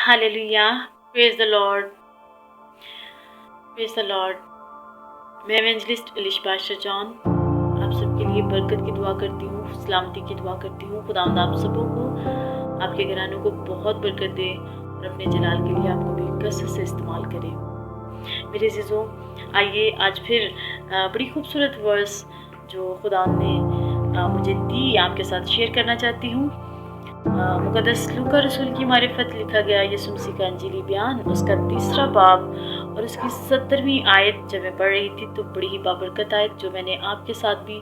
Hallelujah, praise the Lord, praise the Lord. मैं evangelist Elisha John आप सबके लिए बरकत की दुआ करती हूँ, सलामती की दुआ करती हूँ। खुदावंद आप सबों को, आपके घरानों को बहुत बरकत दे और अपने जलाल के लिए आपको भी कसरत से इस्तेमाल करे। मेरे अज़ीज़ों, आइए आज फिर बड़ी खूबसूरत वर्स जो खुदा ने मुझे दी आपके साथ शेयर करना चाहती हूँ। मुक़द्दस लूका रसूल की मारिफत लिखा गया यीशु मसीह का इंजीली बयान, उसका 3 बाब और उसकी 17वीं आयत जब मैं पढ़ रही थी तो बड़ी ही बाबरकत आयत जो मैंने आपके साथ भी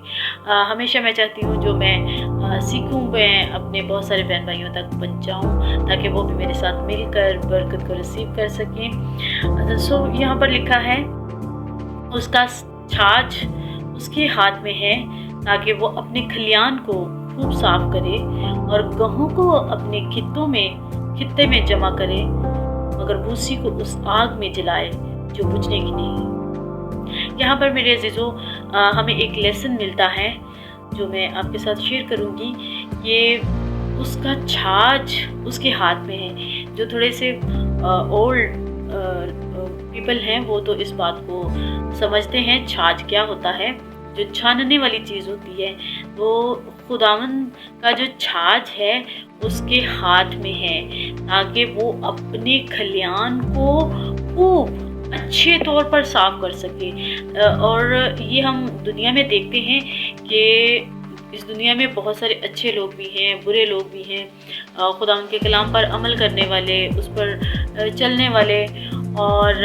हमेशा मैं चाहती हूँ जो मैं सीखूँ, मैं अपने बहुत सारे बहन भाइयों तक पहुँचाऊँ ताकि वो भी मेरे साथ मिलकर बरकत को रिसीव कर सकें। सो यहाँ पर लिखा है, उसका छाछ उसके हाथ में है ताकि वो अपने खलियान को खूब साफ करे और गेहूं को अपने खित्ते में जमा करे, मगर भूसी को उस आग में जलाए जो बुझने की नहीं। यहाँ पर मेरे अजीजों हमें एक लेसन मिलता है जो मैं आपके साथ शेयर करूँगी। ये उसका छाछ उसके हाथ में है। जो थोड़े से ओल्ड पीपल हैं वो तो इस बात को समझते हैं छाछ क्या होता है, जो छानने वाली चीज़ होती है। तो खुदावंद का जो छाछ है उसके हाथ में है ताकि वो अपने खलियान को खूब अच्छे तौर पर साफ कर सके। और ये हम दुनिया में देखते हैं कि इस दुनिया में बहुत सारे अच्छे लोग भी हैं, बुरे लोग भी हैं, खुदावंद के कलाम पर अमल करने वाले, उस पर चलने वाले। और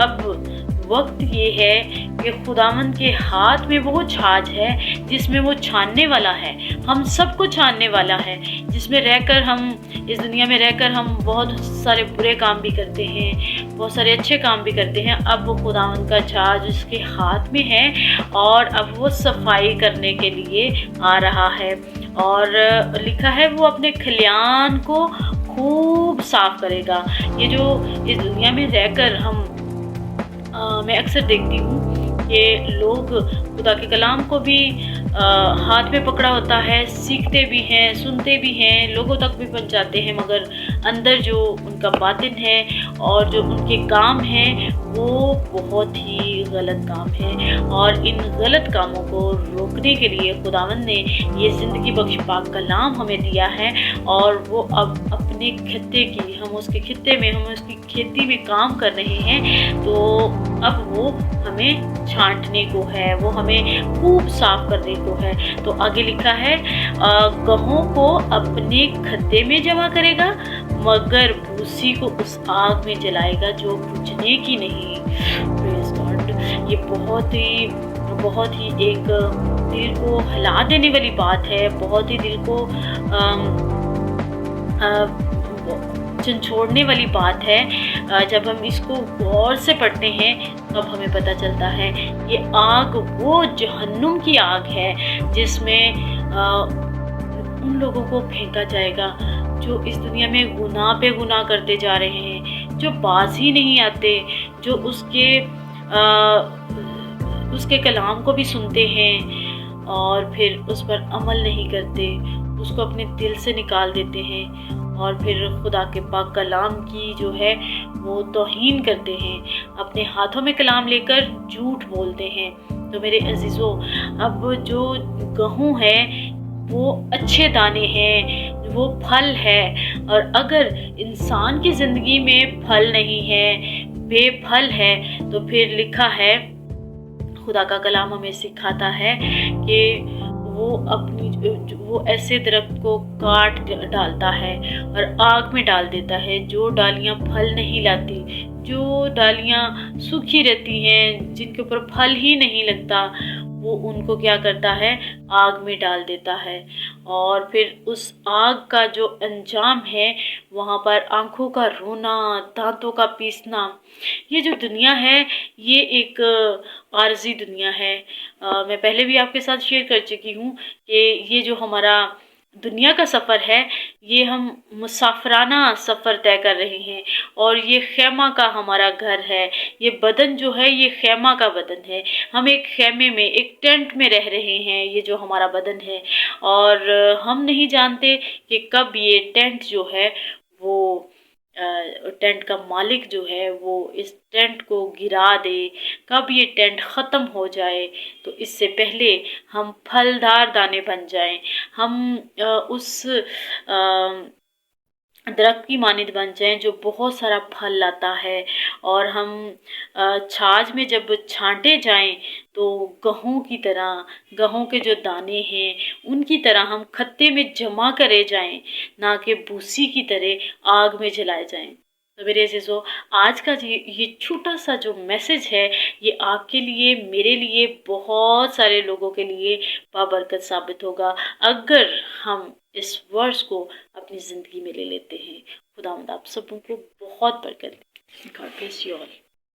अब वक्त ये है कि खुदावंद के हाथ में वो छाछ है जिसमें वो छानने वाला है, हम सबको छानने वाला है, जिसमें रहकर हम इस दुनिया में रहकर हम बहुत सारे बुरे काम भी करते हैं, बहुत सारे अच्छे काम भी करते हैं। अब वो खुदावंद का छाछ उसके हाथ में है और अब वो सफाई करने के लिए आ रहा है। और लिखा है वो अपने खलियान को खूब साफ करेगा। ये जो इस दुनिया में रहकर हम मैं अक्सर देखती हूँ कि लोग खुदा के कलाम को भी हाथ में पकड़ा होता है, सीखते भी हैं, सुनते भी हैं, लोगों तक भी पहुँचाते हैं, मगर अंदर जो उनका बातिन है और जो उनके काम हैं वो बहुत ही गलत काम है। और इन गलत कामों को रोकने के लिए खुदावंद ने ये ज़िंदगी बख्श पाक कलाम हमें दिया है। और वो अब अपने खित्ते की, हम उसके खित्ते में, हम उसकी खेती में काम कर रहे हैं, तो अब वो हमें छांटने को है, वो हमें खूब साफ करने को है। तो आगे लिखा है, गेहूं को अपने खत्ते में जमा करेगा मगर भूसी को उस आग में जलाएगा जो बुझने की नहीं। Praise God. ये बहुत ही एक दिल को हिला देने वाली बात है, बहुत ही दिल को झंझोड़ने वाली बात है। जब हम इसको गौर से पढ़ते हैं तब हमें पता चलता है ये आग वो जहन्नुम की आग है जिसमें उन लोगों को फेंका जाएगा जो इस दुनिया में गुनाह पे गुनाह करते जा रहे हैं, जो बाज ही नहीं आते, जो उसके कलाम को भी सुनते हैं और फिर उस पर अमल नहीं करते, उसको अपने दिल से निकाल देते हैं और फिर खुदा के पाक कलाम की जो है वो तौहीन करते हैं, अपने हाथों में कलाम लेकर झूठ बोलते हैं। तो मेरे अजीज़ों, अब जो गेहूं है वो अच्छे दाने हैं, वो फल है। और अगर इंसान की ज़िंदगी में फल नहीं है, बेफल है, तो फिर लिखा है, खुदा का कलाम हमें सिखाता है कि वो ऐसे दरख्त को काट डालता है और आग में डाल देता है। जो डालियाँ फल नहीं लाती, जो डालियाँ सूखी रहती हैं, जिनके ऊपर फल ही नहीं लगता, वो उनको क्या करता है, आग में डाल देता है। और फिर उस आग का जो अंजाम है वहाँ पर आँखों का रोना, दांतों का पीसना। ये जो दुनिया है ये एक आर्जी दुनिया है। मैं पहले भी आपके साथ शेयर कर चुकी हूँ कि ये जो हमारा दुनिया का सफ़र है ये हम मुसाफराना सफ़र तय कर रहे हैं और ये खेमा का हमारा घर है। ये बदन जो है ये खेमा का बदन है। हम एक खेमे में, एक टेंट में रह रहे हैं, ये जो हमारा बदन है। और हम नहीं जानते कि कब ये टेंट जो है वो ٹینٹ کا مالک جو ہے وہ اس ٹینٹ کو گرا دے، کب یہ ٹینٹ ختم ہو جائے تو اس سے پہلے ہم پھلدار دانے بن جائیں، ہم اس درخت کی مانند بن جائیں جو بہت سارا پھل لاتا ہے، اور ہم چھاج میں جب چھانٹے جائیں تو گہوں کی طرح، گہوں کے جو دانے ہیں ان کی طرح ہم کھتے میں جمع کرے جائیں، نہ کہ بھوسی کی طرح آگ میں جلائے جائیں۔ تو میرے عزیزو، آج کا یہ چھوٹا سا جو میسج ہے یہ آپ کے لیے، میرے لیے، بہت سارے لوگوں کے لیے بابرکت ثابت ہوگا اگر ہم اس ورس کو اپنی زندگی میں لے لیتے ہیں۔ خداوند آپ سبوں کو بہت برکت دے۔ God bless you all۔